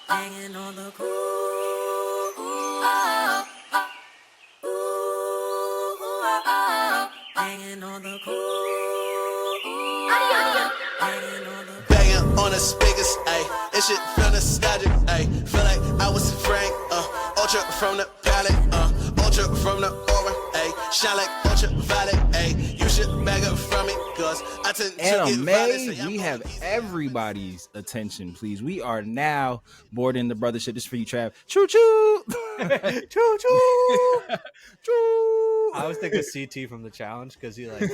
Hanging on the cool. Hanging on the cool. Banging on the speakers, ayy. This shit feel nostalgic, ayy. Feel like I was Frank, ultra from the palette, ultra from the aura, ayy. Shine like ultraviolet, ayy. You should bag up from me, cause I tend to get violent. We have everybody's attention, please. We are now boarding the brothership. This is for you, Trav. Choo choo, choo choo, choo. I was thinking CT from the challenge because he like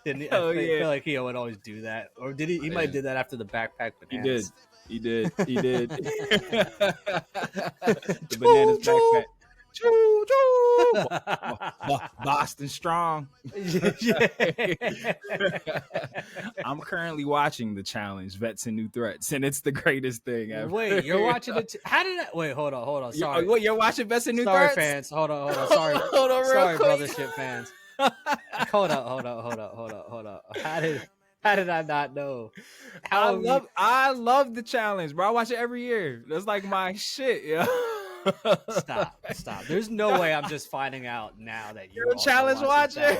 didn't. I feel like he would always do that, or did he? He might have did that after the backpack bananas. He did. The bananas backpack. Choo choo. Boston strong. I'm currently watching the challenge, Vets and New Threats, and it's the greatest thing ever. Wait, you're watching it? How did I? Wait, hold on. Sorry. You're watching Vets and New Threats? Sorry, fans. Hold on. Sorry, sorry, brothership fans. Hold up. How did I not know? I love the challenge, bro. I watch it every year. That's like my shit, yo. Stop. There's no way I'm just finding out now that you're a challenge watcher.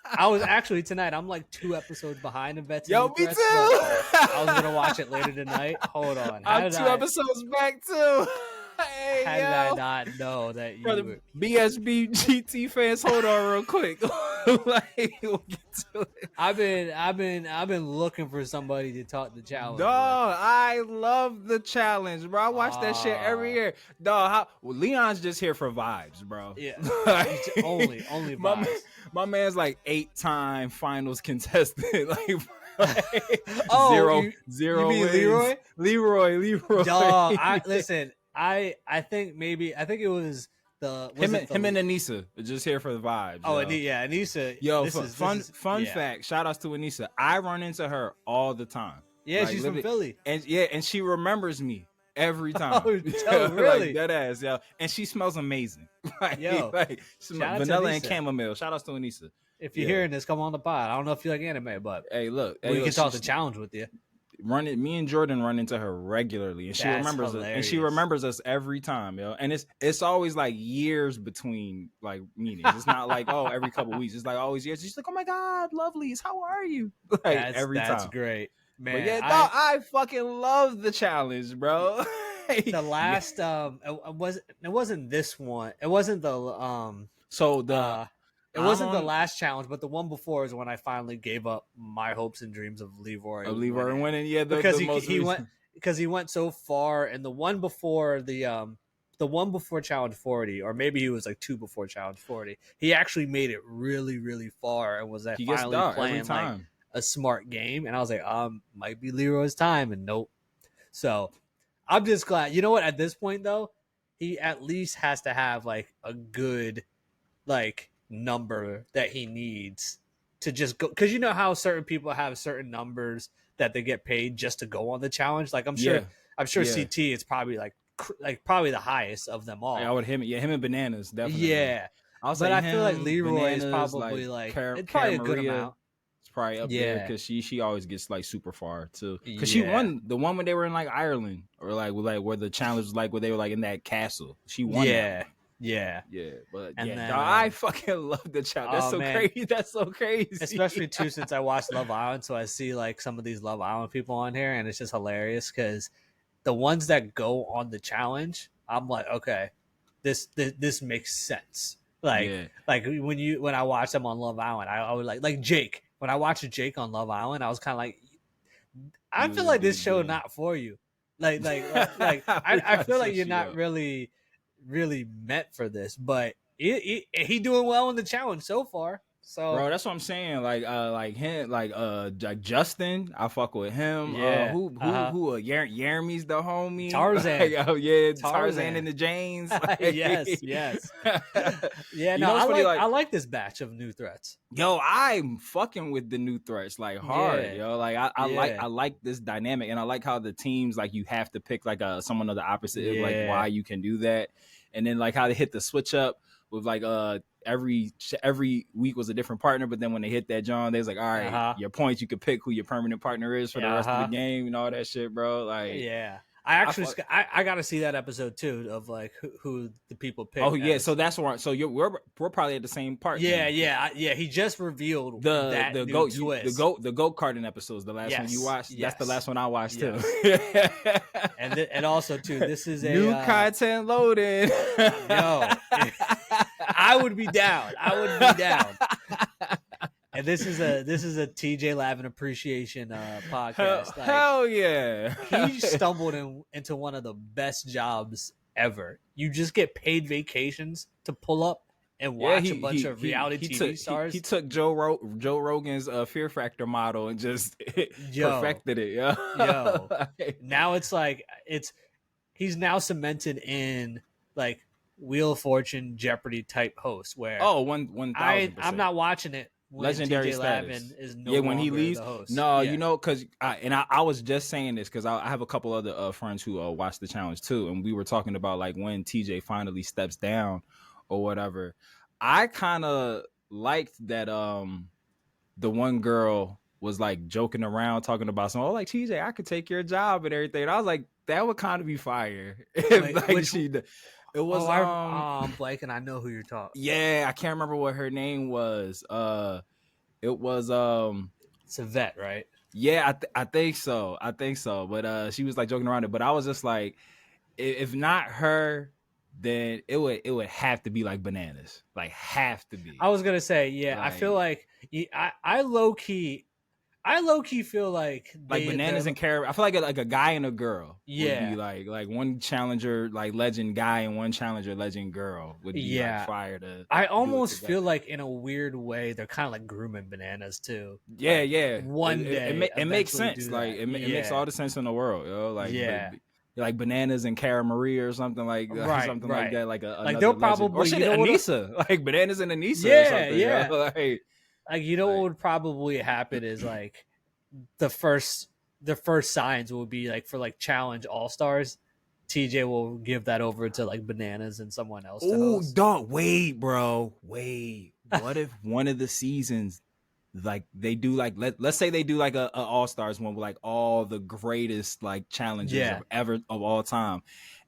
I was actually tonight. I'm like 2 episodes behind in Vets. Yo, me too. I was gonna watch it later tonight. Hold on. I'm 2 episodes back too. Hey, how did I not know that you were... BSPGT fans? Hold on, real quick. We'll get to it. I've been looking for somebody to talk the challenge. Dog, I love the challenge, bro. I watch that shit every year. Dog, Leon's just here for vibes, bro. Yeah, only vibes. My man's like 8-time finals contestant. Zero. You mean wins. Leroy. Dog, I think it was him and Anissa are just here for the vibes. Oh, yeah, Anissa. Yo, fun fact. Shout outs to Anissa. I run into her all the time. Yeah, she's from Philly, and she remembers me every time. Oh, really? Like, that ass, yo. And she smells amazing. Vanilla and chamomile. Shout outs to Anissa. If you're hearing this, come on the pod. I don't know if you like anime, but hey, look, we can talk the challenge with you. Me and Jordan run into her regularly, and she remembers us. And she remembers us every time, yo. And it's always like years between like meetings. It's not like every couple weeks. It's like always years. She's like, oh my god, lovelies, how are you? Like every time. That's great, man. But I fucking love the challenge, bro. The last it wasn't this one. It wasn't the It wasn't the last challenge, but the one before is when I finally gave up my hopes and dreams of Leroy winning. Yeah, because he went so far, and the one before challenge 40, or maybe he was like 2 before challenge 40. He actually made it really, really far, and was finally playing like a smart game. And I was like, might be Leroy's time, and nope. So I'm just glad. You know what? At this point, though, he at least has to have like a good number that he needs to just go, because you know how certain people have certain numbers that they get paid just to go on the challenge. Like I'm sure CT is probably probably the highest of them all. I would him and Bananas definitely. Yeah, I feel like Leroy is probably it's probably a good amount. It's probably up there because she always gets like super far too. Because she won the one when they were in like Ireland, or like where the challenge was like where they were like in that castle. She won. Yeah, but then, I fucking love the challenge. That's crazy. That's so crazy. Especially too since I watched Love Island, so I see like some of these Love Island people on here, and it's just hilarious because the ones that go on the challenge, I'm like, okay, this makes sense. Like when I watch them on Love Island, I would like Jake. When I watched Jake on Love Island, I was kind of like, I feel like this show not for you. I feel like you're not really meant for this, but he doing well in the challenge so far. So, bro, that's what I'm saying. Like him, like Justin, I fuck with him. Yeah. Yermy's the homie. Tarzan. Tarzan and the Janes. Yes. Yeah, no, I like this batch of new threats. Yo, I'm fucking with the new threats like hard. Yo, like I like this dynamic, and I like how the teams like you have to pick like someone of the opposite, like why you can do that, and then like how they hit the switch up with like every week was a different partner, but then when they hit that John, they was like, all right, your points, you could pick who your permanent partner is for the rest of the game and all that shit, bro. Like, yeah. I got to see that episode too of like who the people pick. Oh yeah, so that's where. So we're probably at the same part. Yeah, then. yeah. He just revealed the goat twist. The goat karting episodes. The last one you watched. Yes. That's the last one I watched too. and also too, this is a new content loaded. Yo, I would be down. And this is a TJ Lavin appreciation podcast. Hell yeah! He stumbled into one of the best jobs ever. You just get paid vacations to pull up and watch a bunch of reality TV stars. He took Joe Rogan's Fear Factor model and just perfected it. Yo, now it's like he's now cemented in like Wheel of Fortune, Jeopardy type host. Where 1,000%. I'm not watching it. Legendary status. Is no when he leaves. the host. No, you know, because I was just saying this because I have a couple other friends who watch the challenge too, and we were talking about like when TJ finally steps down or whatever. I kind of liked that the one girl was like joking around talking about something. Oh, like TJ, I could take your job and everything. And I was like, that would kind of be fire. It was I'm blanking. I know who you're talking. Yeah, I can't remember what her name was. It was it's a vet, right? Yeah, I think so. But she was like joking around it. But I was just like, if not her, then it would have to be like Bananas. Like have to be. I was gonna say, yeah. Like, I feel like I low key feel like Bananas and Carrot. I feel like a guy and a girl. Yeah, would be like one challenger like legend guy and one challenger legend girl would be like fire to. I almost feel like in a weird way they're kind of like grooming Bananas too. Yeah, like, yeah. One day it makes sense. Like it makes all the sense in the world. Yo. Like like Bananas and Cara Marie or something like something like that. Like they'll probably Anissa like Bananas and Anissa. Or something, yeah. Like what would probably happen is like the first signs will be like for like Challenge All Stars, TJ will give that over to like Bananas and someone else. Oh, dog! Wait, bro. Wait. What if one of the seasons, like they do like let's say they do like a All Stars one with like all the greatest like challenges of all time.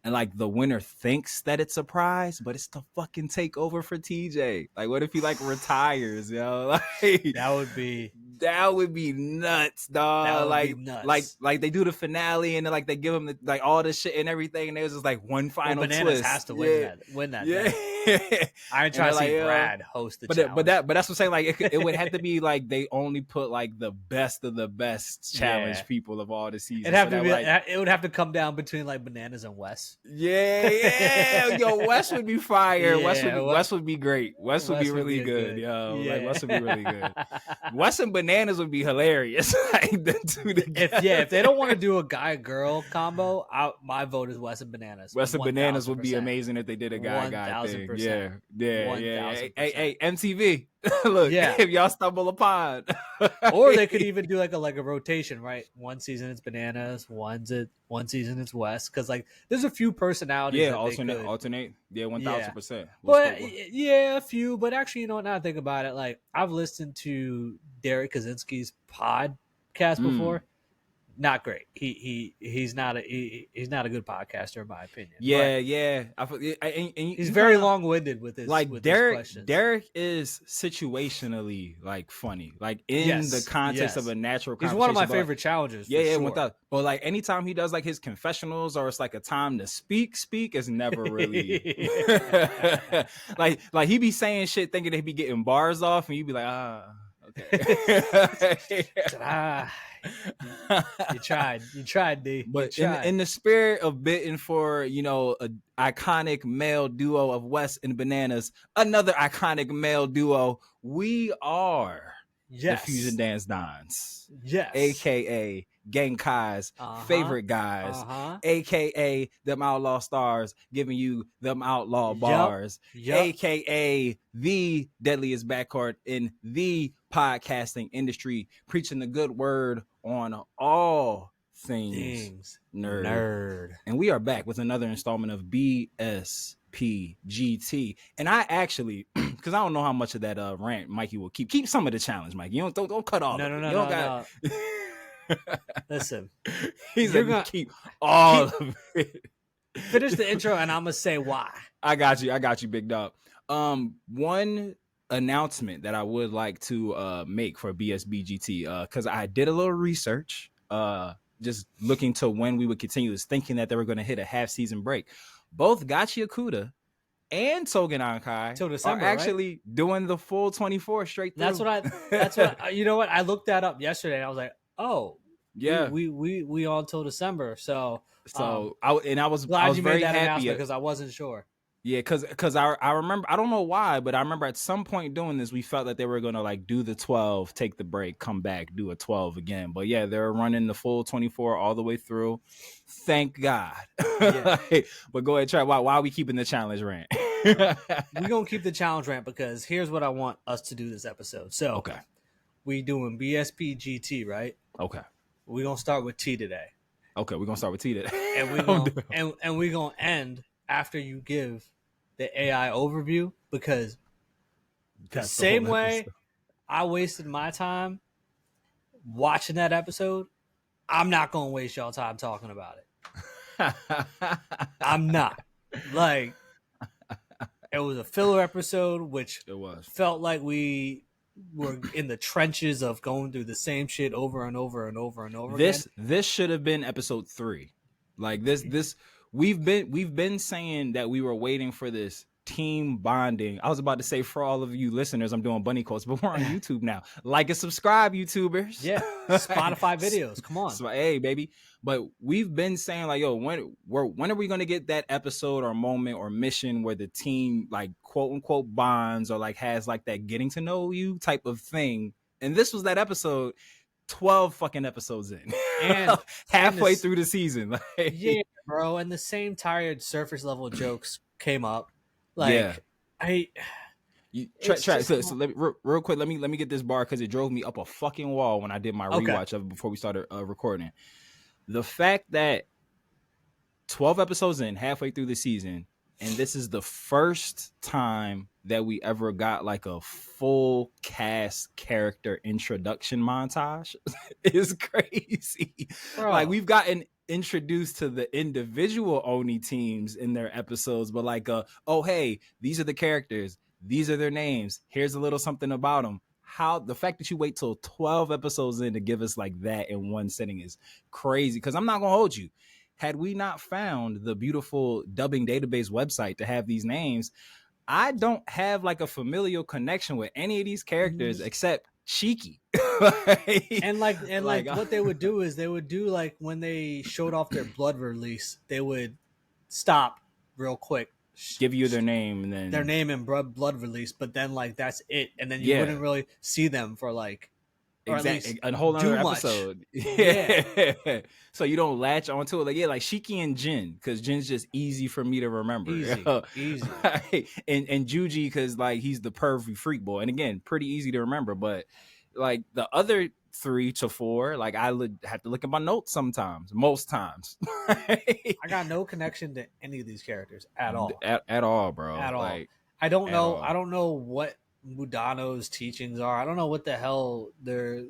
And like the winner thinks that it's a prize, but it's the fucking takeover for TJ. Like, what if he like retires, yo? Like that would be nuts, dog. That would be nuts. Like they do the finale and then like they give him like all this shit and everything, and there's just like one final Bananas twist. Has to win that. Yeah. I ain't trying to see Brad host the challenge. But that's what I'm saying. Like it would have to be like they only put like the best of the best challenge people of all the seasons. It would have to come down between like Bananas and Wes. Yeah. Yo, Wes would be fire. Wes would be great. Wes would be really good. Yo, like Wes would be really good. Wes and Bananas would be hilarious. Like the two together. If they don't want to do a guy girl combo, my vote is Wes and Bananas. Wes and Bananas would be amazing if they did a guy thing. Yeah. Hey, MTV. Look, if y'all stumble upon, or they could even do like a rotation, right? One season it's Bananas, one season it's Wes, because like there's a few personalities. Yeah, alternate. Yeah, 1,000%. But a few. But actually, you know what? Now I think about it, like I've listened to Derek Kaczynski's podcast before. Not great. He's not a good podcaster in my opinion. He's very long winded with his like with Derek. His questions. Derek is situationally like funny, like in the context of a natural conversation. He's one of my favorite challengers. Yeah, sure. But like anytime he does like his confessionals or it's like a time to speak is never really like he be saying shit thinking they be getting bars off and you be like okay. You tried, D. But in the spirit of bidding for, an iconic male duo of Wes and Bananas, another iconic male duo, we are the Fusion Dance Dons. Yes. AKA Gang Kai's favorite guys, aka them outlaw stars giving you them outlaw bars, aka the deadliest backcourt in the podcasting industry, preaching the good word on all things nerd. And we are back with another installment of BSPGT. And I actually, because I don't know how much of that rant Mikey will keep some of the challenge, Mikey. You don't cut off. No. Listen, he's gonna keep all of it. Finish the intro, and I'm gonna say why. I got you, big dog. One announcement that I would like to make for BSBGT, because I did a little research, just looking to when we would continue this, thinking that they were going to hit a half-season break. Both Gachikuda and Tougen Anki are actually doing the full 24 straight through. That's what you know what? I looked that up yesterday, and I was like, oh, yeah, we on till December. So I was very happy because I wasn't sure. Yeah, because I remember, I don't know why, but I remember at some point doing this, we felt that they were going to like do the 12, take the break, come back, do a 12 again. But yeah, they're running the full 24 all the way through. Thank God. Yeah. But go ahead, Trav. Why are we keeping the challenge rant? We're going to keep the challenge rant because here's what I want us to do this episode. So okay, we doing BSPGT, right? Okay. We're going to start with T today. Okay, we're going to start with T today. And we're going to end after you give the AI overview, because the same way I wasted my time watching that episode, I'm not going to waste y'all time talking about it. I'm not. Like, it was a filler episode, which felt like we were in the trenches of going through the same shit over and over and over and over again. This should have been episode 3. Like this we've been saying that we were waiting for this team bonding. I was about to say, for all of you listeners, I'm doing bunny quotes, but we're on YouTube now. Like and subscribe, YouTubers. Yeah, Spotify videos. Come on. So, hey, baby. But we've been saying like, yo, when are we gonna get that episode or moment or mission where the team like quote unquote bonds or like has like that getting to know you type of thing? And this was that episode. 12 fucking episodes in, and halfway through the season. Like, yeah, bro. And the same tired surface level jokes came up. Like, yeah. So let me, real quick, let me get this bar because it drove me up a fucking wall when I did my rewatch of it before we started recording. The fact that 12 episodes in, halfway through the season, and this is the first time that we ever got like a full cast character introduction montage is crazy. Bro. Like, we've gotten introduced to the individual Oni teams in their episodes, but like, oh, hey, these are the characters. These are their names. Here's a little something about them. How the fact that you wait till 12 episodes in to give us like that in one sitting is crazy. Because I'm not going to hold you. Had we not found the beautiful dubbing database website to have these names, I don't have like a familial connection with any of these characters except Shiki. and what they would do is they would do like when they showed off their blood release, they would stop real quick, give you their name and then their name and blood release, but then like that's it, and then you wouldn't really see them for like exactly a whole other episode. Yeah. So you don't latch onto it. Like Shiki and Jin, because Jin's just easy for me to remember. Easy. and Juji, because like he's the pervy freak boy, and again, pretty easy to remember. But like the other 3 to 4, like I have to look at my notes sometimes, most times. I got no connection to any of these characters at all. At all, bro. At all. Like, I don't know. I don't know what Mudano's teachings are. I don't know what the hell they're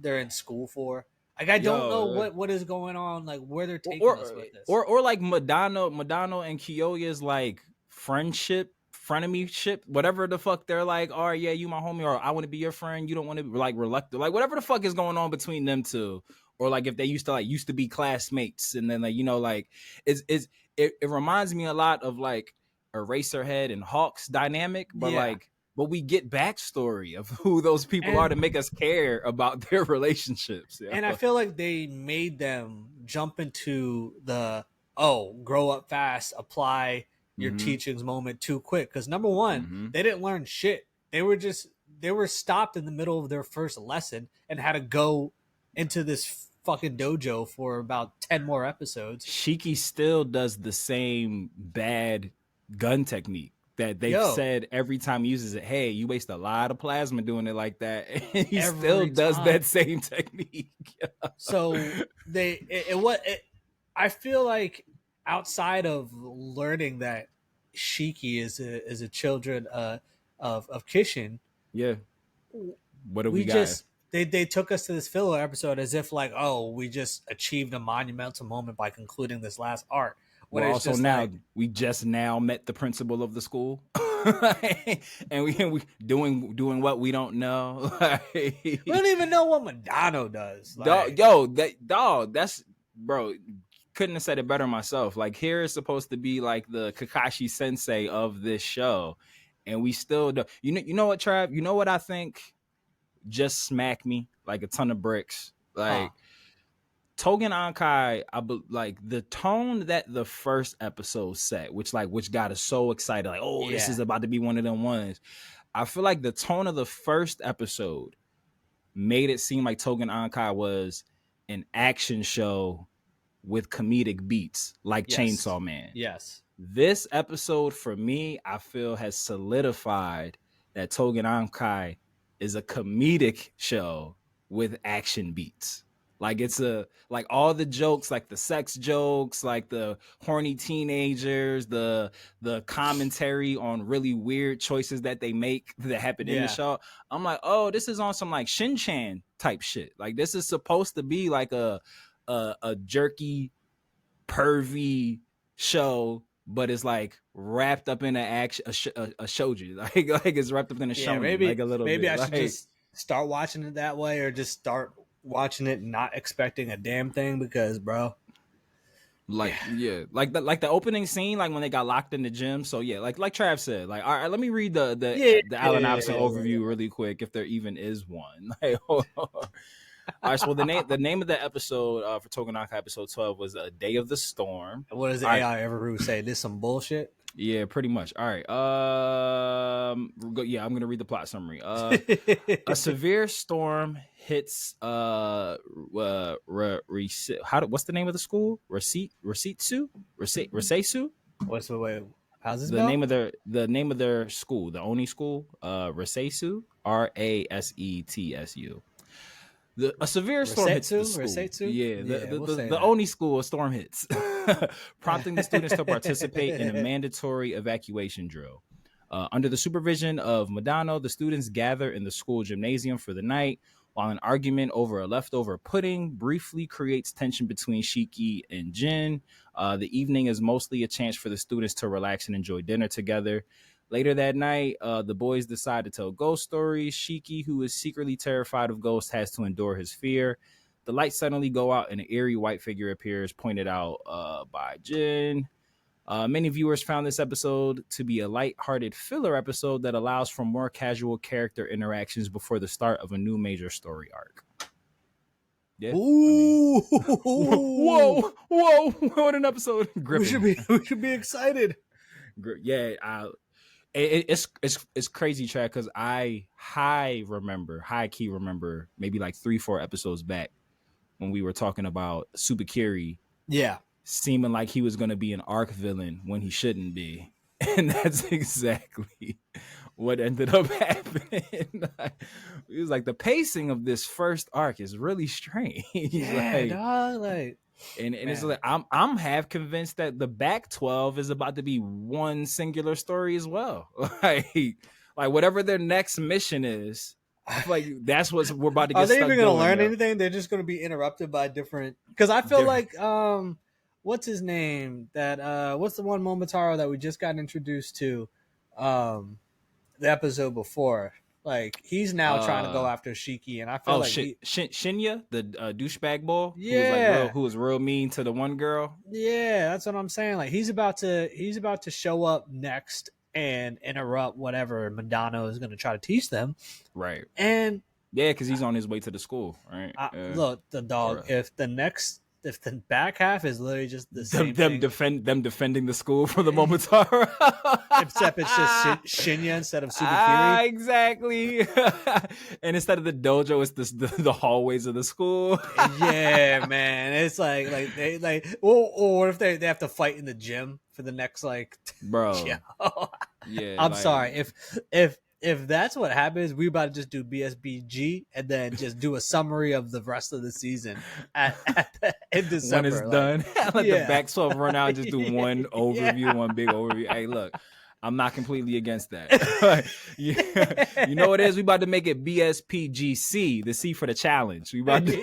in school for. Like, I don't know what is going on, like where they're taking us with this. Or like Madano and Kyoya's like friendship, frenemy-ship, whatever the fuck they're like, oh yeah, you my homie, or I want to be your friend, you don't want to be like reluctant, like whatever the fuck is going on between them two. Or like if they used to be classmates, and then like, you know, like it reminds me a lot of like Eraserhead and Hawk's dynamic, but but we get backstory of who those people are to make us care about their relationships. And I feel like they made them jump into the, grow up fast, apply your teachings moment too quick. Because number one, they didn't learn shit. They were stopped in the middle of their first lesson and had to go into this fucking dojo for about 10 more episodes. Shiki still does the same bad gun technique that they've said every time he uses it, hey, you waste a lot of plasma doing it like that. And he still does that same technique. So I feel like outside of learning that Shiki is a children of Kishin. Yeah. What do we got? They took us to this filler episode as if like, oh, we just achieved a monumental moment by concluding this last arc. Well, also now we just now met the principal of the school, and we doing what we don't know. We don't even know what Madano does. That's bro. Couldn't have said it better myself. Like, here is supposed to be like the Kakashi Sensei of this show, and we still do. You know what, Trav? You know what I think just smacked me like a ton of bricks. Like Tougen Anki, like the tone that the first episode set, which got us so excited, like, oh, this is about to be one of them ones. I feel like the tone of the first episode made it seem like Tougen Anki was an action show with comedic beats, like Chainsaw Man. Yes. This episode, for me, I feel has solidified that Tougen Anki is a comedic show with action beats. Like, it's like all the jokes, like the sex jokes, like the horny teenagers, the commentary on really weird choices that they make that happen in the show. I'm like, oh, this is on some like Shin-chan type shit. Like, this is supposed to be like a jerky, pervy show, but it's like wrapped up in a shoujo. Like it's wrapped up in a shonen. Maybe like a little maybe bit. I should just start watching it that way, or just start watching it not expecting a damn thing, because bro, like the opening scene, like when they got locked in the gym. So yeah, like Trav said, like, all right, let me read the Alan Iverson overview really quick, if there even is one. Like, hold on. All right, so the name of the episode for Tougen Anki episode 12 was A Day of the Storm. What does the AI ever say? This some bullshit? Yeah, pretty much. All right. I'm gonna read the plot summary. A severe storm hits what's the name of the school? Reseisu? How's this the name of their school, the Oni school, Reseisu, Rasetsu. A severe storm hits the school. The Oni school, a storm hits, prompting the students to participate in a mandatory evacuation drill. Under the supervision of Madano, the students gather in the school gymnasium for the night, while an argument over a leftover pudding briefly creates tension between Shiki and Jin. The evening is mostly a chance for the students to relax and enjoy dinner together. Later that night, the boys decide to tell ghost stories. Shiki, who is secretly terrified of ghosts, has to endure his fear. The lights suddenly go out and an eerie white figure appears, pointed out by Jin. Many viewers found this episode to be a light-hearted filler episode that allows for more casual character interactions before the start of a new major story arc. Yeah. Ooh. Whoa! What an episode. We should be excited. Yeah, it's crazy, Track, because I high key remember maybe like 3-4 episodes back when we were talking about Tsubakiri seeming like he was going to be an arc villain when he shouldn't be, and that's exactly what ended up happening. It was like the pacing of this first arc is really strange. And it's like I'm half convinced that the back 12 is about to be one singular story as well. like whatever their next mission is, like that's what we're about to get. Are they even going to learn anything? They're just going to be interrupted by different. Because I feel like what's his name? What's the one Momotaro that we just got introduced to, the episode before? Like, he's now trying to go after Shiki, and I feel like Shinya, the douchebag boy, who was real mean to the one girl. Yeah, that's what I'm saying. Like, he's about to show up next and interrupt whatever Madano is going to try to teach them. Right. And yeah, because he's on his way to the school. Right. Look, the dog. If the back half is literally just the same thing. them defending the school from the Momotaro, except it's just Shinya instead of Tsubakiri. Exactly. And instead of the dojo, it's the hallways of the school. Yeah, man. It's like or if they have to fight in the gym for the next bro. Yeah, I'm sorry if that's what happens, we about to just do BSPG and then just do a summary of the rest of the season in December when it's done. Let the back 12 run out and just do one overview, one big overview. Hey, look, I'm not completely against that. You know what it is? We about to make it BSPGC, the C for the challenge. We about to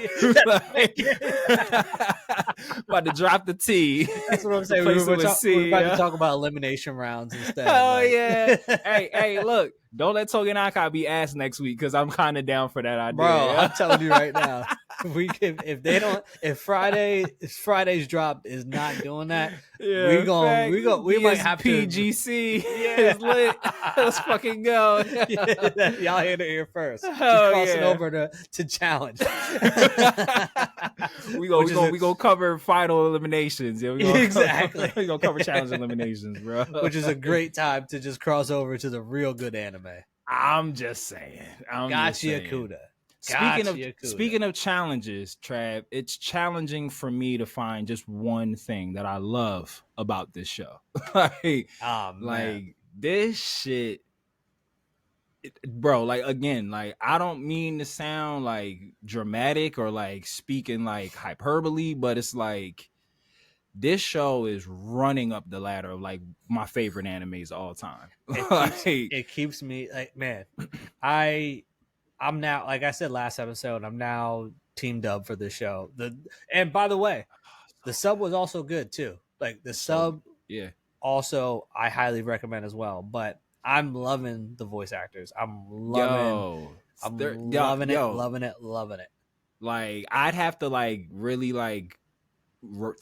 drop the T. That's what I'm saying. We're about to talk about elimination rounds instead. Oh yeah. hey, look. Don't let Tougen Anki be asked next week because I'm kind of down for that idea. Bro, I'm telling you right now, if Friday's drop is not doing that, we might have to. PGC is lit. Let's fucking go. Y'all heard it here first. Just crossing over to challenge. we gonna cover final eliminations. Yeah, exactly. We gonna cover challenge eliminations, bro. Which is a great time to just cross over to the real good anime. I'm just saying. Gachikuda. Speaking of challenges, Trav, it's challenging for me to find just one thing that I love about this show. like this shit, bro. Like again, like I don't mean to sound like dramatic or like speaking like hyperbole, but it's like this show is running up the ladder of like my favorite animes of all time. It keeps me like, man, I'm now, like I said last episode, I'm now team dub for this show. And by the way, the sub was also good too. Like the sub, also I highly recommend as well. But I'm loving the voice actors. I'm loving it. Like I'd have to like really like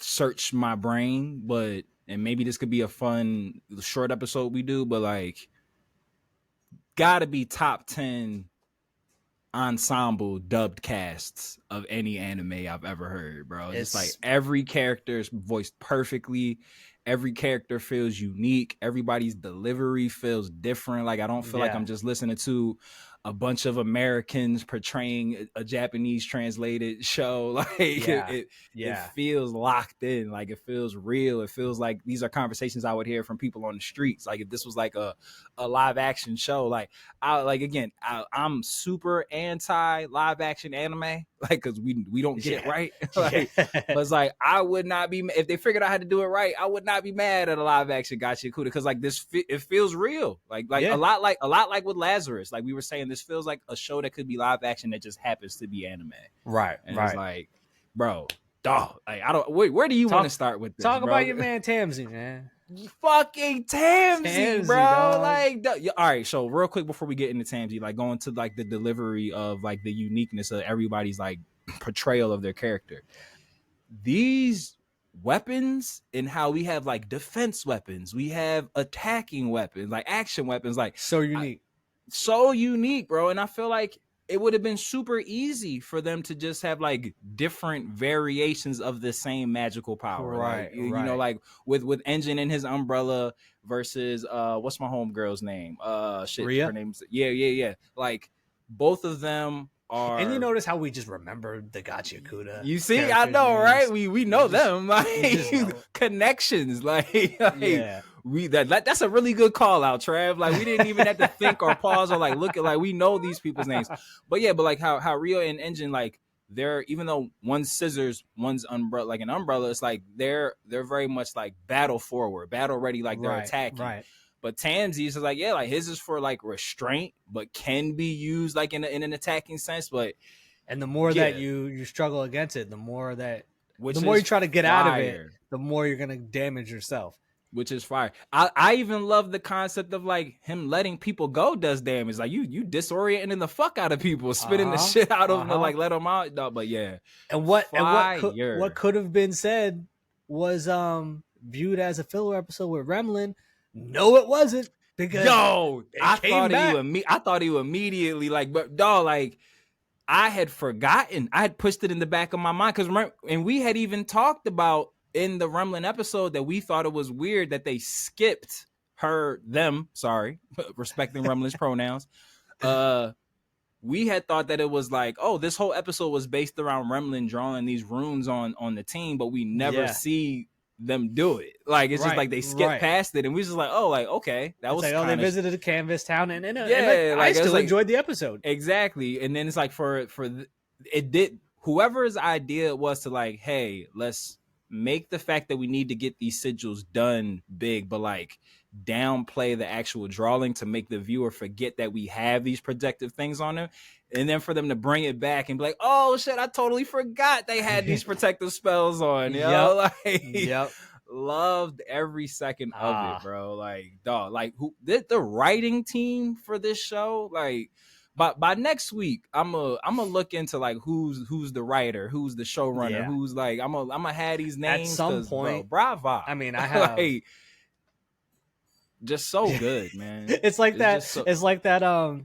search my brain, and maybe this could be a fun short episode we do, but like gotta be top 10 ensemble dubbed casts of any anime I've ever heard, bro. It's like every character is voiced perfectly, every character feels unique, everybody's delivery feels different. Like I don't feel like I'm just listening to a bunch of Americans portraying a Japanese translated show. Like it feels locked in. Like it feels real. It feels like these are conversations I would hear from people on the streets. Like if this was like a live action show, like I'm super anti live action anime, like because we don't get it right. Like, but it's like I would not be, if they figured out how to do it right, I would not be mad at a live action Gachikuda because like this it feels real. Like a lot like with Lazarus. Like we were saying, this feels like a show that could be live action that just happens to be anime. Right. And it's like, bro, dog. Like I don't. Where do you want to start with this? Talk bro? about your man Tamsy, man. Fucking Tamsy, bro. Dog. Like, all right. So real quick before we get into Tamsy, like going to like the delivery of like the uniqueness of everybody's like portrayal of their character. These weapons and how we have like defense weapons, we have attacking weapons, like action weapons, like so unique. So unique, bro. And I feel like it would have been super easy for them to just have like different variations of the same magical power. Right. Like, you know, like with Engine and his umbrella versus what's my homegirl's name? Rhea? Her name's yeah. Like both of them are. And you notice how we just remember the Gachikuda. You see, I know, right? We know them. Like connections. Like yeah. That's a really good call out, Trav. Like we didn't even have to think or pause or like look at, like we know these people's names. But yeah, but like how Rio and Engine, like they're, even though one's scissors, one's umbrella, like an umbrella, it's like they're very much like battle forward, battle ready, like they're attacking. Right. But Tamsy's is like, yeah, like his is for like restraint, but can be used like in an attacking sense. But and the more that you struggle against it, the more you try to get out of it, the more you're gonna damage yourself. Which is fire. I even love the concept of like him letting people go does damage. Like you disorienting the fuck out of people, spitting the shit out of them to like let them out. No, but yeah. And what could have been said was viewed as a filler episode with Remlin. No, it wasn't, because I thought he immediately like, but dog, like I had forgotten. I had pushed it in the back of my mind because remember, and we had even talked about in the Remlin episode that we thought it was weird that they skipped them, respecting Remlin's pronouns. We had thought that it was like, oh, this whole episode was based around Remlin drawing these runes on the team, but we never see them do it. Like it's just like they skip past it, and we just like, oh, like okay, that it's was like, kinda... they visited a canvas town, and I still enjoyed the episode. Exactly, and then it's like it did whoever's idea it was to like, hey, let's make the fact that we need to get these sigils done big, but like downplay the actual drawing to make the viewer forget that we have these protective things on them, and then for them to bring it back and be like, oh shit, I totally forgot they had these protective spells on. Loved every second of it, bro. Like, dog, like who did the writing team for this show? Like, by next week, I'm gonna look into like who's the writer, who's the showrunner, who's like I'm gonna have these names at some point. Bro, bravo. I mean, I have like, just so good, man. It's like it's like that old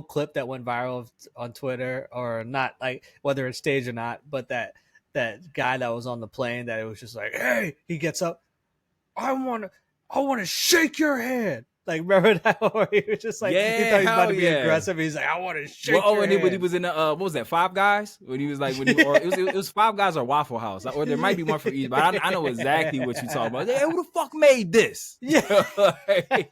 clip that went viral on Twitter, or not, like whether it's staged or not, but that guy that was on the plane that it was just like, hey, he gets up, I want to shake your hand. Like, remember that? Or he was just like, he thought he was about to be aggressive. He's like, I want to shake your hand. When he was in the, what was that, Five Guys? When he was like, it was Five Guys or Waffle House, or there might be one for each, but I know exactly what you're talking about. Hey, who the fuck made this? Yeah. Hey,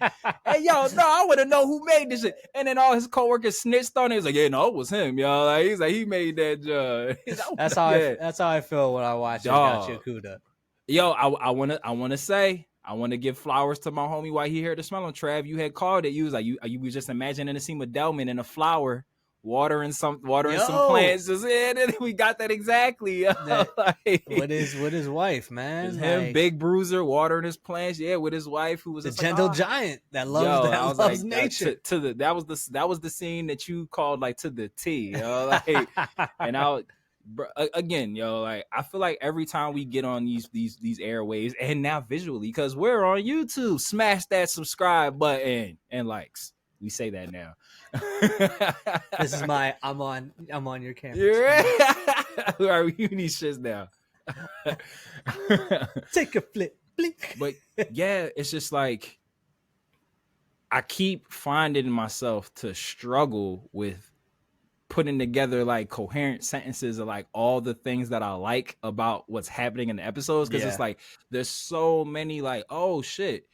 yo, no, I want to know who made this shit. And then all his coworkers snitched on it. He was like, yeah, no, it was him, yo. Like, he's like, he made that job. That's how I feel when I watch Gachikuda. Yo, I wanna say, I want to give flowers to my homie while he heard the smell on Trav. You had called it. You was like, you was just imagining a scene with Delman and a flower watering some plants. And then we got that exactly. Like, with his wife, man. Him, Big Bruiser, watering his plants. Yeah, with his wife, who was the gentle giant that loves nature. That was the scene that you called like to the T. Like, and again, yo, like I feel like every time we get on these airwaves, and now visually, because we're on YouTube, smash that subscribe button and likes. We say that now. This is my I'm on your camera. Who are you these shits now? Take a flip, blink. But yeah, it's just like I keep finding myself to struggle with putting together like coherent sentences of like all the things that I like about what's happening in the episodes, because it's like there's so many like, oh shit,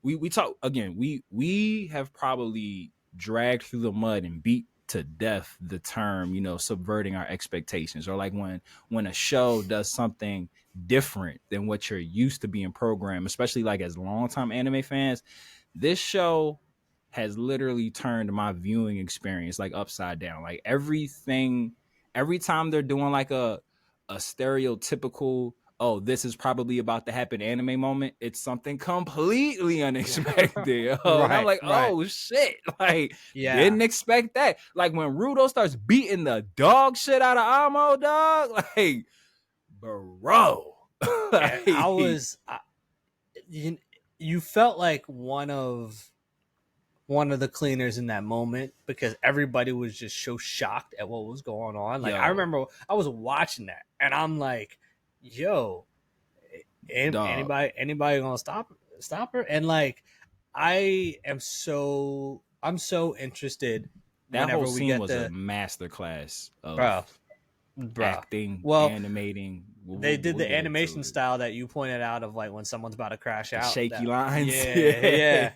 we talk again, we have probably dragged through the mud and beat to death the term, subverting our expectations, or like when a show does something different than what you're used to being programmed, especially like as longtime anime fans. This show has literally turned my viewing experience like upside down. Like every time they're doing like a stereotypical, oh, this is probably about to happen anime moment, it's something completely unexpected. I'm like, oh shit, like didn't expect that. Like when Rudo starts beating the dog shit out of Amo, dog, like bro. Like, you felt like one of the cleaners in that moment, because everybody was just so shocked at what was going on. Like, I remember I was watching that and I'm like, yo, anybody gonna stop her? And like, I'm so interested. That whole scene was a masterclass of acting, animating. They did the animation style that you pointed out of like when someone's about to crash out. Shaky lines. Yeah.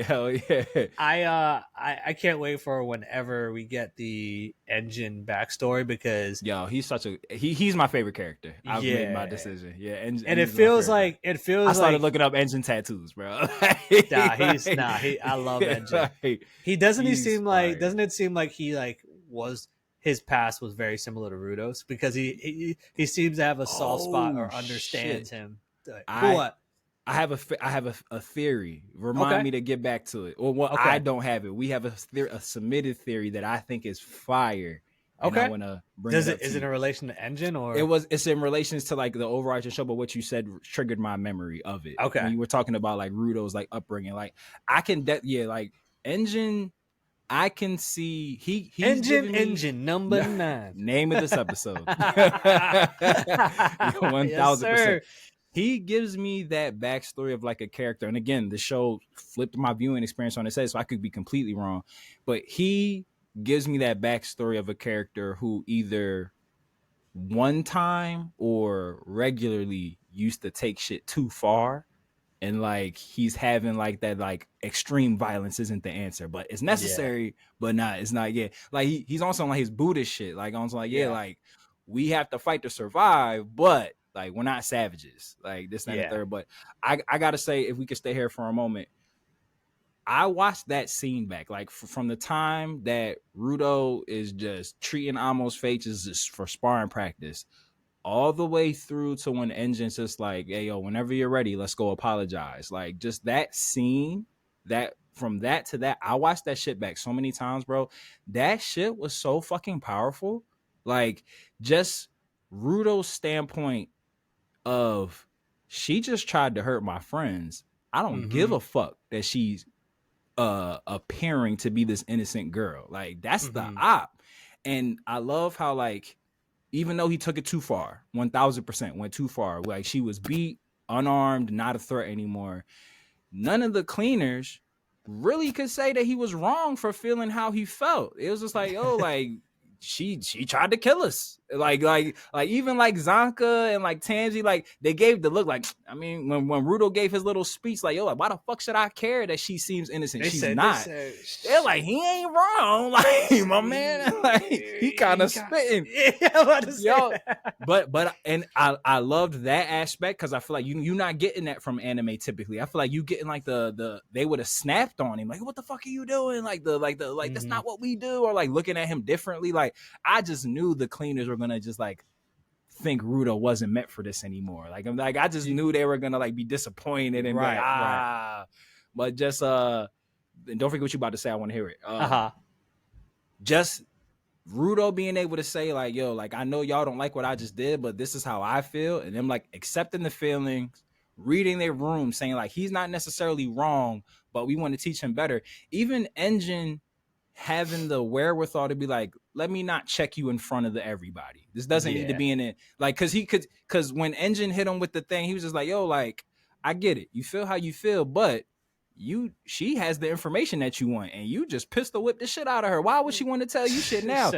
Hell yeah. I can't wait for whenever we get the Engine backstory, because he's my favorite character. I've made my decision. Yeah. And it feels like I started looking up Engine tattoos, bro. I love Engine. Doesn't it seem like he like was, his past was very similar to Rudo's, because he seems to have a soft spot or understands him. What? I have a theory. Remind me to get back to it. Or I don't have it. We have a submitted theory that I think is fire. Okay. I want to bring Is it in relation to Engine, or it's in relation to like the overarching show, but what you said triggered my memory of it. Okay. When you were talking about like Rudo's like upbringing, like I can like Engine. I can see he's Engine number 9. Name of this episode. 1000%. Yes, he gives me that backstory of like a character. And again, the show flipped my viewing experience on its head, so I could be completely wrong. But he gives me that backstory of a character who either one time or regularly used to take shit too far. And like he's having like that like extreme violence isn't the answer, but it's necessary, but it's not yet. Like he's on some like his Buddhist shit, like on some like like we have to fight to survive, but like we're not savages, like this and the third. But I gotta say, if we could stay here for a moment, I watched that scene back, like from the time that Rudo is just treating Amo's face as just for sparring practice, all the way through to when Engine's just like, hey, yo, whenever you're ready, let's go apologize. Like, just that scene, that from that to that, I watched that shit back so many times, bro. That shit was so fucking powerful. Like, just Rudo's standpoint of, she just tried to hurt my friends. I don't give a fuck that she's appearing to be this innocent girl. Like, that's the op. And I love how, like, even though he took it too far, 1000% went too far. Like, she was beat, unarmed, not a threat anymore. None of the cleaners really could say that he was wrong for feeling how he felt. It was just like, oh, like she tried to kill us. Like even like Zanka and like Tanji, like they gave the look. Like, I mean, when Rudo gave his little speech, like, yo, like, why the fuck should I care that she seems innocent? She's not. They're like, he ain't wrong. Like, my man, like he kind of spitting. Yo, but and I loved that aspect because I feel like you're not getting that from anime typically. I feel like you getting like the they would have snapped on him, like, what the fuck are you doing? Like that's not what we do, or like looking at him differently. Like, I just knew the cleaners were gonna just like think Rudo wasn't meant for this anymore. Like, I'm like, I just knew they were gonna like be disappointed and right. But just and don't forget what you about to say. I want to hear it. Just Rudo being able to say like, yo, like, I know y'all don't like what I just did, but this is how I feel, and them like accepting the feelings, reading their room, saying like he's not necessarily wrong, but we want to teach him better. Even Engine having the wherewithal to be like, let me not check you in front of everybody. This doesn't need to be in it. Like, because when Engine hit him with the thing, he was just like, yo, like, I get it. You feel how you feel, but she has the information that you want, and you just pistol whip the shit out of her. Why would she want to tell you shit now?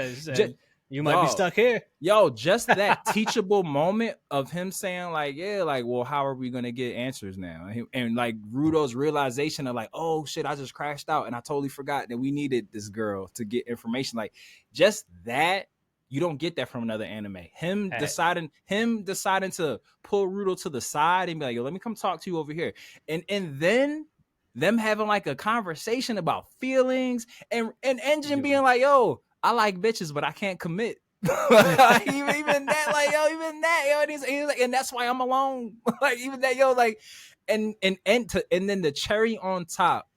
You might be stuck here. Yo, just that teachable moment of him saying like, yeah, like, well, how are we going to get answers now? And like Rudo's realization of like, oh shit, I just crashed out and I totally forgot that we needed this girl to get information. Like, just that, you don't get that from another anime. Him deciding to pull Rudo to the side and be like, yo, let me come talk to you over here. And then them having like a conversation about feelings and Engine being like, yo, I like bitches, but I can't commit. Like, even that, like, yo, even that, yo, and he's like, and that's why I'm alone. Like, even that, yo, like, and then the cherry on top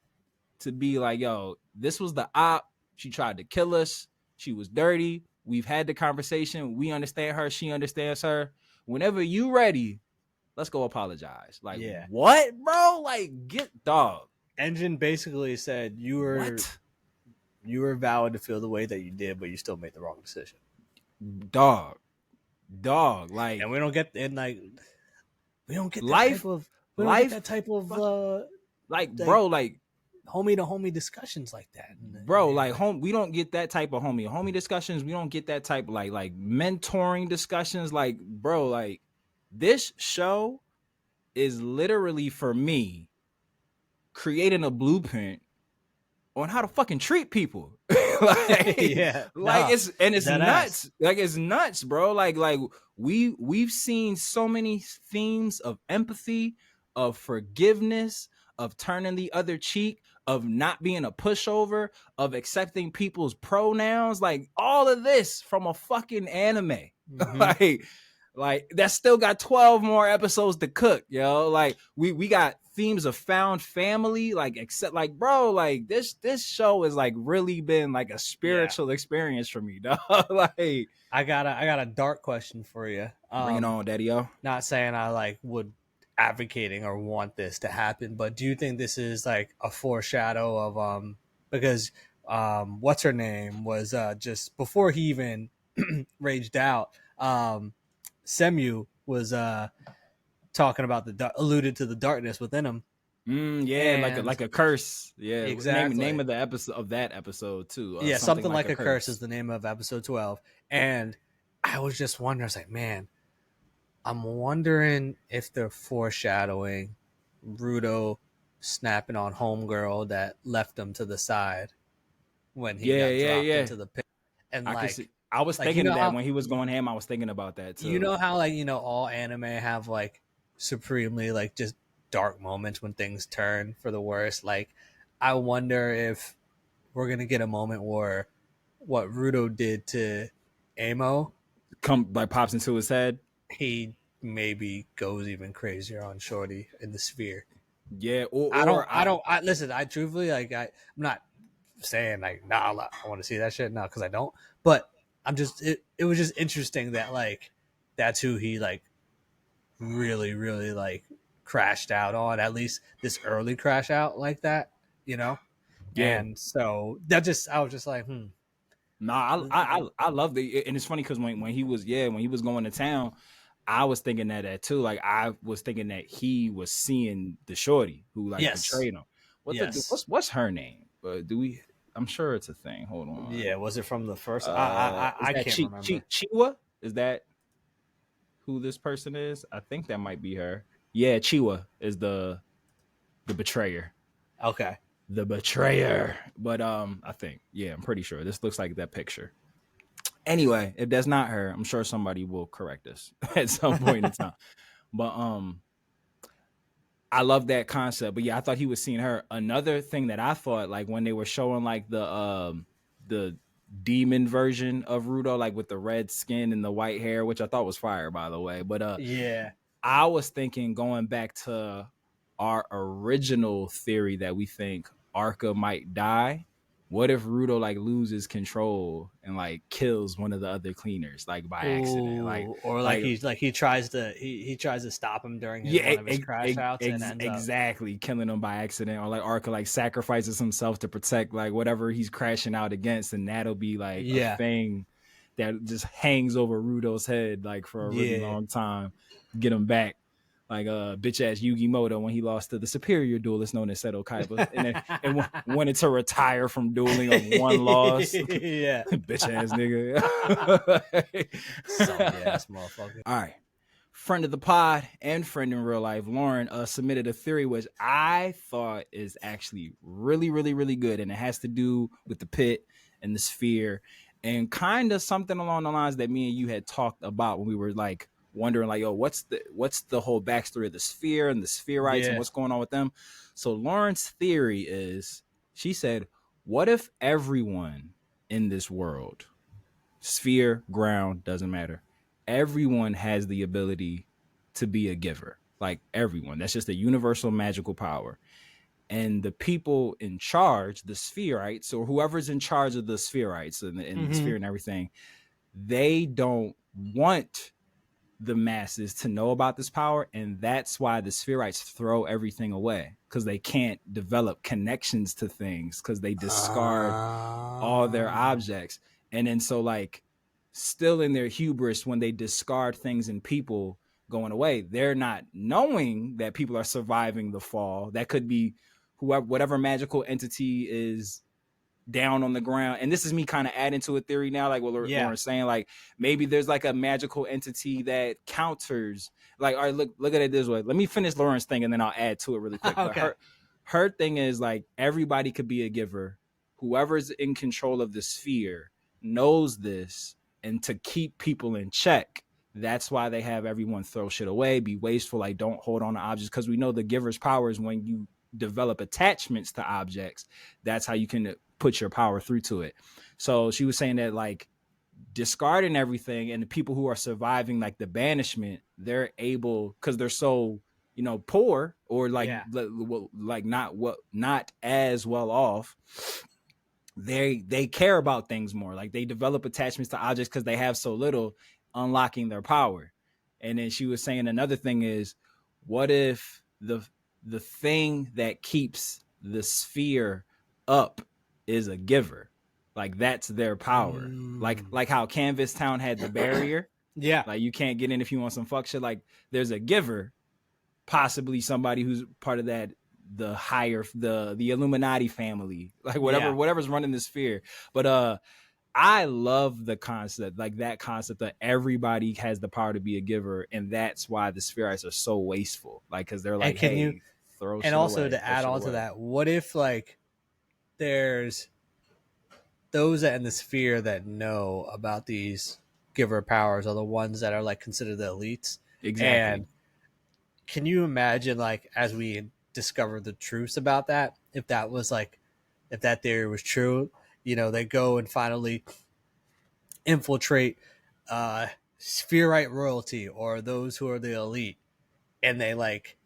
to be like, yo, this was the op. She tried to kill us. She was dirty. We've had the conversation. We understand her. She understands her. Whenever you ready, let's go apologize. Like, what, bro? Like, get dog. Engine basically said you were valid to feel the way that you did, but you still made the wrong decision. Dog, like, and we don't get that type of like, bro, like homie to homie discussions like that, bro. Like, we don't get that type of homie discussions. We don't get that type of like mentoring discussions. Like, bro, like, this show is literally, for me, creating a blueprint on how to fucking treat people. It's nuts. Like, it's nuts, bro. Like we've seen so many themes of empathy, of forgiveness, of turning the other cheek, of not being a pushover, of accepting people's pronouns, like all of this from a fucking anime. Like that still got 12 more episodes to cook, yo. Like we got themes of found family, like, except like, bro, like this show has like really been like a spiritual experience for me, dog. Like, I got a dark question for you. Bring it on, daddy-o. Not saying I like would advocating or want this to happen, but do you think this is like a foreshadow of because what's her name was just before he even raged out, Semu was talking about alluded to the darkness within him. Like a curse. Yeah, exactly. Name of the episode of that episode too. Something like a curse is the name of episode 12. And I was just wondering, I was like, man, I'm wondering if they're foreshadowing Rudo snapping on homegirl that left him to the side when he got dropped into the pit. And I like, I was like, thinking of that how, when he was going ham. I was thinking about that too. you know how like all anime have like supremely like just dark moments when things turn for the worst. Like, I wonder if we're gonna get a moment where what Rudo did to Amo pops into his head. He maybe goes even crazier on Shorty in the sphere. Yeah, I listen. I truthfully I'm not saying like nah, I want to see that shit now because I don't. But I'm just it was just interesting that like that's who he like really like crashed out on, at least this early crash out like that, you know. Yeah. And so that just I was just like Nah, I love it, and it's funny because when he was going to town, I was thinking that too. Like I was thinking that he was seeing the shorty who like betrayed him. What's her name? I'm sure it's a thing. Hold on. Yeah, was it from the first? I can't remember. Chiwa? Is that who this person is? I think that might be her. Yeah, Chiwa is the betrayer. Okay. The betrayer. But I think, I'm pretty sure this looks like that picture. Anyway, if that's not her, I'm sure somebody will correct us at some point in time. But I love that concept. But yeah, I thought he was seeing her. Another thing that I thought, like when they were showing like the demon version of Rudo, like with the red skin and the white hair, which I thought was fire, by the way. But yeah, I was thinking going back to our original theory that we think Arca might die. What if Rudo like loses control and like kills one of the other cleaners like by accident, he tries to stop him during one of his crash outs and ends exactly killing him by accident, or like Arca like sacrifices himself to protect like whatever he's crashing out against, and that'll be like a thing that just hangs over Rudo's head like for a really long time, get him back. Like bitch ass Yugi Moto when he lost to the superior duelist known as Seto Kaiba, and wanted to retire from dueling on one loss. Yeah, bitch ass nigga. Sorry ass motherfucker. All right, friend of the pod and friend in real life, Lauren submitted a theory which I thought is actually really, really, really good, and it has to do with the pit and the sphere, and kind of something along the lines that me and you had talked about when we were like wondering like, what's the whole backstory of the sphere and the spherites and what's going on with them. So Lauren's theory is, she said, what if everyone in this world, sphere, ground, doesn't matter, everyone has the ability to be a giver? Like everyone, that's just a universal magical power. And the people in charge, the spherites, or whoever's in charge of the spherites and the sphere and everything, they don't want the masses to know about this power, and that's why the spherites throw everything away, because they can't develop connections to things because they discard all their objects. And then so like still in their hubris, when they discard things and people going away, they're not knowing that people are surviving the fall. That could be whatever magical entity is down on the ground. And this is me kind of adding to a theory now, like what Lauren's saying, like maybe there's like a magical entity that counters, like, all right, look at it this way. Let me finish Lauren's thing and then I'll add to it really quick. Okay. But her thing is like everybody could be a giver. Whoever's in control of the sphere knows this, and to keep people in check, that's why they have everyone throw shit away, be wasteful, like don't hold on to objects, because we know the giver's power is when you develop attachments to objects. That's how you can put your power through to it. So she was saying that like discarding everything, and the people who are surviving like the banishment, they're able, because they're so poor or like not as well off, they care about things more, like they develop attachments to objects because they have so little, unlocking their power. And then she was saying another thing is, what if the thing that keeps the sphere up is a giver? Like that's their power. Like how Canvas Town had the barrier. Like you can't get in if you want some fuck shit. Like there's a giver, possibly somebody who's part of that, the higher, the Illuminati family, like whatever's running the sphere. But I love the concept, like that concept that everybody has the power to be a giver, and that's why the Spherites are so wasteful. Like, because they're like, hey, throw shit and also away, to add on to that, what if like there's those in the sphere that know about these giver powers are the ones that are like considered the elites? Exactly. And can you imagine, like, as we discover the truths about that, if that was like, if that theory was true, you know, they go and finally infiltrate spherite royalty or those who are the elite, and they like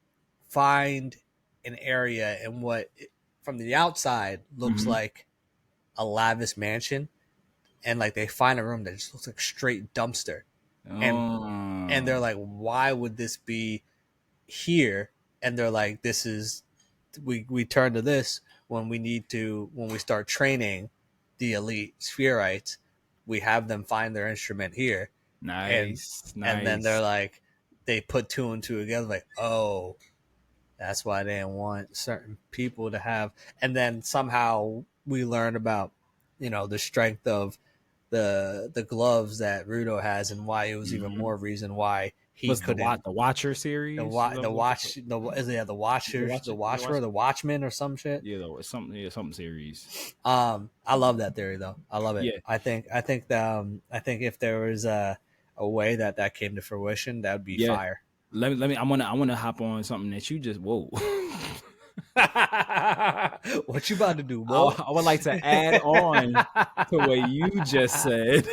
find an area in what from the outside looks like a lavish mansion, and like they find a room that just looks like straight dumpster, and they're like, why would this be here? And they're like, this is we turn to this when we start training the elite spherites. We have them find their instrument here. Nice. And then they're like, they put two and two together, like, oh, that's why they didn't want certain people to have. And then somehow we learn about, you know, the strength of the gloves that Rudo has, and why it was even more reason why he couldn't. The Watcher series, the Watchman or some shit. Yeah, something series. I love that theory though. I love it. Yeah. I think if there was a way that came to fruition, that would be fire. Let me. I want to hop on something that you just whoa. What you about to do, boy? I would like to add on to what you just said.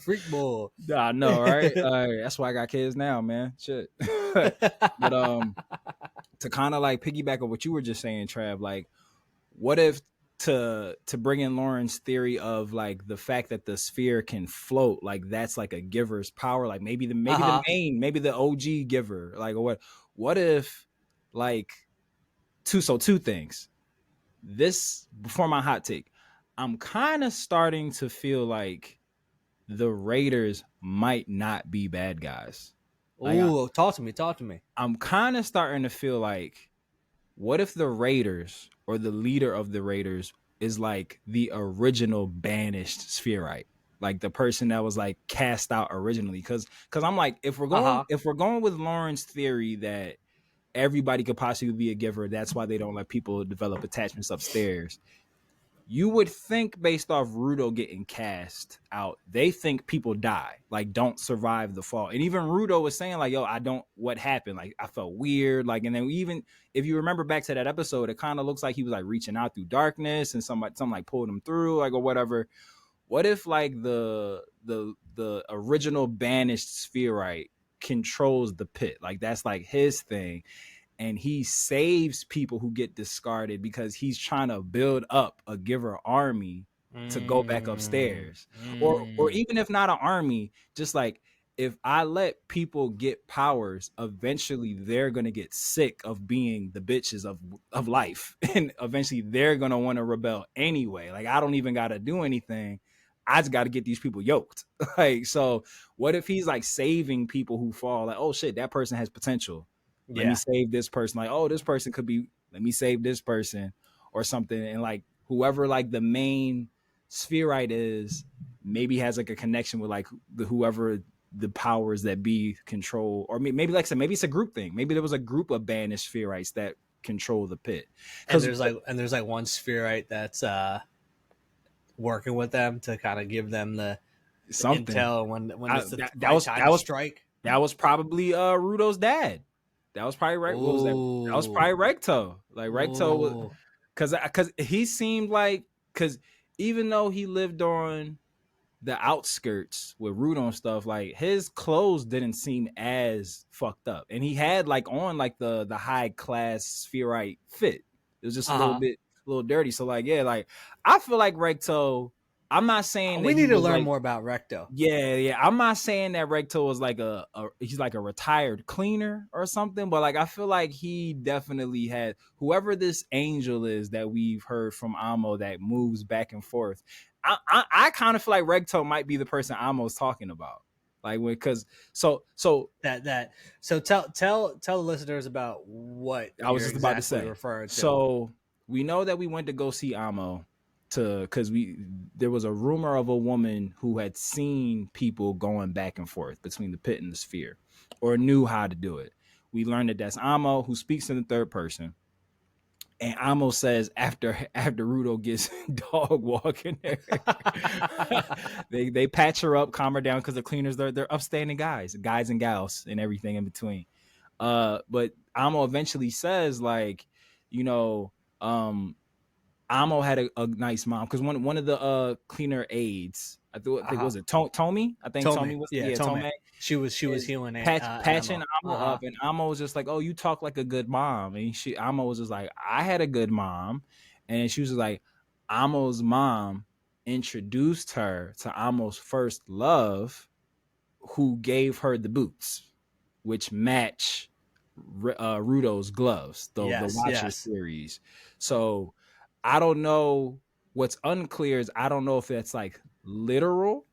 Freak boy. I know, right? That's why I got kids now, man. Shit. But to kind of like piggyback on what you were just saying, Trav, like, what if to bring in Lauren's theory of like the fact that the sphere can float, like that's like a giver's power, like maybe the OG giver, like, or what if like two things. This, before my hot take, I'm kind of starting to feel like the Raiders might not be bad guys. Like, talk to me. I'm kind of starting to feel like, what if the Raiders or the leader of the Raiders is like the original banished spherite, like the person that was like cast out originally? Because I'm like, if we're going with Lauren's theory that everybody could possibly be a giver, that's why they don't let people develop attachments upstairs. You would think, based off Rudo getting cast out, they think people die, like don't survive the fall. And even Rudo was saying like, yo, what happened? Like, I felt weird. Like, and then even if you remember back to that episode, it kind of looks like he was like reaching out through darkness and something like pulled him through, like, or whatever. What if like the original banished spherite controls the pit? Like, that's like his thing. And he saves people who get discarded because he's trying to build up a giver army to go back upstairs. Or even if not an army, just like, if I let people get powers, eventually they're going to get sick of being the bitches of life. And eventually they're going to want to rebel anyway. Like, I don't even got to do anything. I just got to get these people yoked. Like, so what if he's like saving people who fall? Like, oh shit, that person has potential. Let me save this person. Like, oh, this person could be, let me save this person or something. And like, whoever like the main spherite is, maybe has like a connection with like whoever the powers that be control. Or maybe like I said, maybe it's a group thing. Maybe there was a group of banished spherites that control the pit. And there's like one spherite that's working with them to kind of give them the intel when that was strike. That was probably Rudo's dad. That was probably right. What was that? That was probably Recto. Like, Recto was, because he seemed like, because even though he lived on the outskirts with Rudo and stuff, like his clothes didn't seem as fucked up, and he had like on like the high class spherite fit. It was just a little dirty. So like, yeah, like I feel like Recto. I'm not saying we need to learn more about Recto. Yeah. I'm not saying that Recto was like he's like a retired cleaner or something, but like I feel like he definitely had, whoever this angel is that we've heard from Amo that moves back and forth. I kind of feel like Recto might be the person Amo's talking about. Like, because so tell the listeners about what I was just about to say. Referring to. So we know that we went to go see Amo. because there was a rumor of a woman who had seen people going back and forth between the pit and the sphere, or knew how to do it. We learned that that's Amo, who speaks in the third person. And Amo says after Rudo gets dog walking there, they patch her up, calm her down, because the cleaners, they're upstanding guys and gals and everything in between. But Amo eventually says, like, Amo had a nice mom, because one of the cleaner aides, I think was it Tomi? I think Tomi was Tomi. She was healing patching Amo up, and Amo was just like, "Oh, you talk like a good mom." And Amo was just like, "I had a good mom," and she was like, Amo's mom introduced her to Amo's first love, who gave her the boots, which match Rudo's gloves, the Watcher series. So I don't know. What's unclear is I don't know if it's like literal,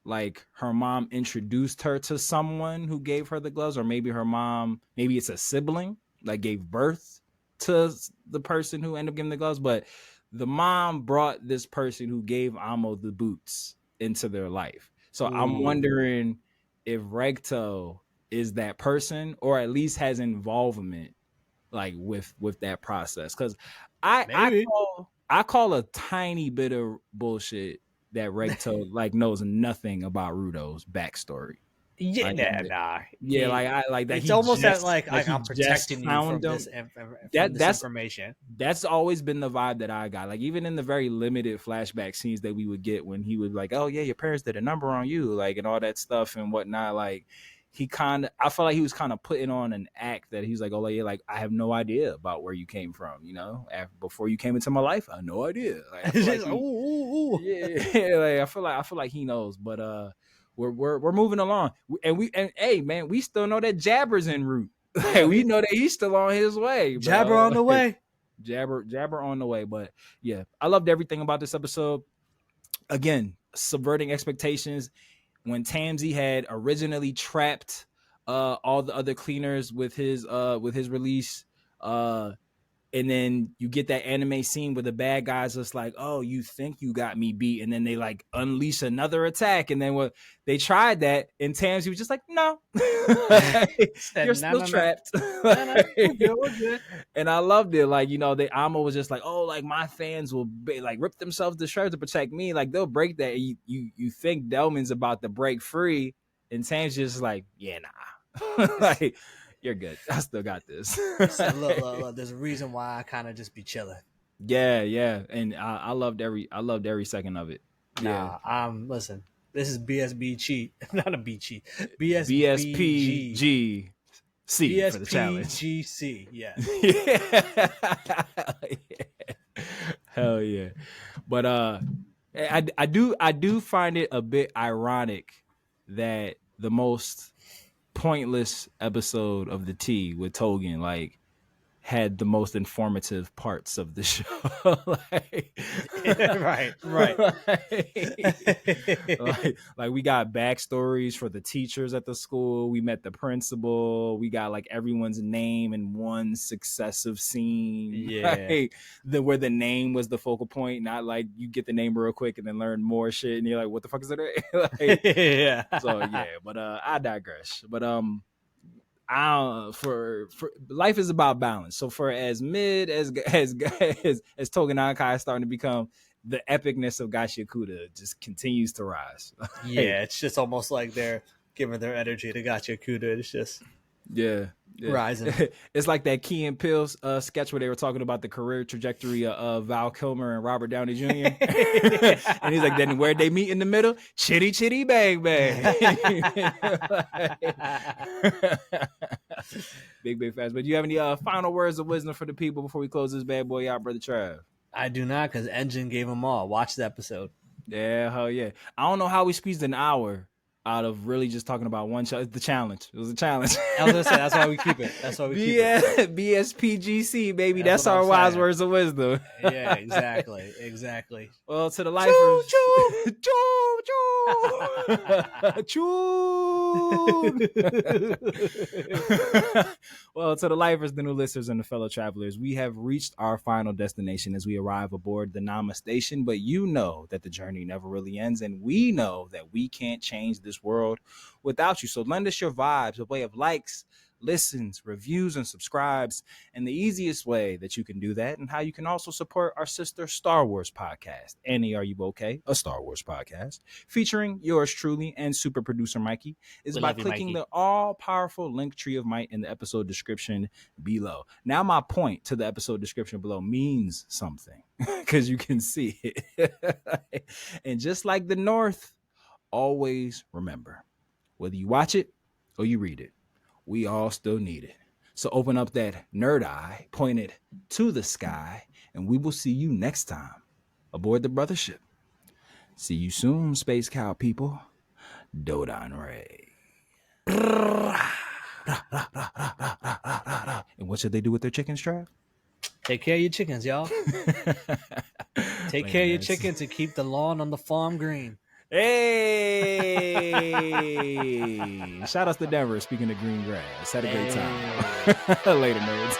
like her mom introduced her to someone who gave her the gloves, or maybe maybe it's a sibling that gave birth to the person who ended up giving the gloves. But the mom brought this person who gave Amo the boots into their life. So I'm wondering if Regto is that person, or at least has involvement like with that process. Because I call a tiny bit of bullshit that Regto like knows nothing about Rudo's backstory. Yeah, like that. It's almost like I'm protecting you from this information. That's always been the vibe that I got. Like, even in the very limited flashback scenes that we would get when he would like, "Oh yeah, your parents did a number on you," like, and all that stuff and whatnot. Like, I felt like he was kind of putting on an act that he's like, "Oh yeah, like I have no idea about where you came from, before you came into my life, I had no idea." Like, I feel like I feel like he knows, but we're moving along, and hey man, we still know that Jabber's en route. Like, we know that he's still on his way. Jabber on the way. Jabber on the way. But yeah, I loved everything about this episode. Again, subverting expectations. When Tamsi had originally trapped all the other cleaners with his release, and then you get that anime scene where the bad guys just like, "Oh, you think you got me beat," and then they like unleash another attack, and then they tried that, and Tamsi was just like, "No, you're still trapped." We're good. And I loved it. Like, Amo was just like, "Oh, like my fans will like rip themselves to shreds to protect me. Like they'll break that." And you think Delman's about to break free, and Tamsi's just like, "Yeah, nah." Like, "You're good. I still got this." So look, there's a reason why I kind of just be chilling. Yeah, and I loved every second of it. Listen, this is BSBG, not a B cheat. BSPGT for the challenge. BSPGC, yeah. Hell yeah. But I do find it a bit ironic that the most pointless episode of the T with Tougen like had the most informative parts of the show. Right. Like we got backstories for the teachers at the school. We met the principal. We got like everyone's name in one successive scene. Yeah. Where the name was the focal point, not like you get the name real quick and then learn more shit and you're like, what the fuck is it? Yeah. So yeah, but I digress. But for life is about balance. So for as mid as Tougen Anki is starting to become, the epicness of Gachikuda just continues to rise. Yeah, it's just almost like they're giving their energy to Gachikuda. It's just rising. It's like that Key and Peele sketch where they were talking about the career trajectory of Val Kilmer and Robert Downey Jr. And he's like, then where'd they meet in the middle? Chitty chitty bang bang. Big fast. But do you have any final words of wisdom for the people before we close this bad boy out, Brother Trav? I do not, because Engine gave them all. Watch the episode. Yeah, hell yeah. I don't know how we squeezed an hour out of really just talking about one show. It's the challenge. It was a challenge. I was gonna say, that's why we keep it. That's why we keep it. BSPGC, baby. That's our wise words of wisdom. Yeah, exactly. Well, to the lifers. Choo, choo, choo, choo. Well, to the lifers, the new listeners, and the fellow travelers, we have reached our final destination as we arrive aboard the Nama station. But you know that the journey never really ends, and we know that we can't change this world without you. So lend us your vibes, a way of likes, listens, reviews, and subscribes. And the easiest way that you can do that, and how you can also support our sister Star Wars podcast, Annie, Are You Okay? A Star Wars podcast, featuring yours truly and super producer Mikey, is by clicking the all-powerful link tree of Might in the episode description below. Now my point to the episode description below means something, because you can see it. And just like the North, always remember, whether you watch it or you read it, we all still need it. So open up that nerd eye, point it to the sky, and we will see you next time aboard the Brothership. See you soon, Space Cow people. Dodon Ray. And what should they do with their chickens, Trav? Take care of your chickens, y'all. Take care of your chickens and keep the lawn on the farm green. Hey! Shout out to Denver, speaking of green grass. Had a great time. Later, nerds.